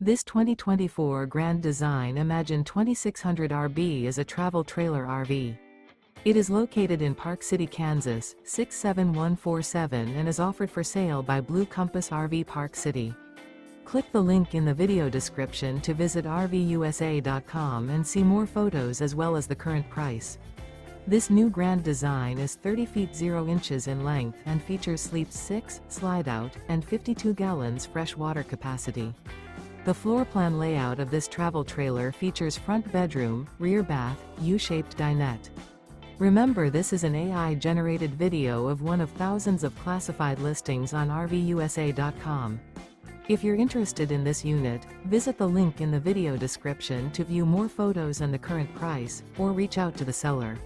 This 2024 Grand Design Imagine 2600 RB is a travel trailer RV. It is located in Park City, Kansas, 67147 and is offered for sale by Blue Compass RV Park City. Click the link in the video description to visit RVUSA.com and see more photos as well as the current price. This new Grand Design is 30 feet 0 inches in length and features sleeps 6, slide-out, and 52 gallons fresh water capacity. The floor plan layout of this travel trailer features front bedroom, rear bath, U-shaped dinette. Remember, this is an AI-generated video of one of thousands of classified listings on RVUSA.com. If you're interested in this unit, visit the link in the video description to view more photos and the current price, or reach out to the seller.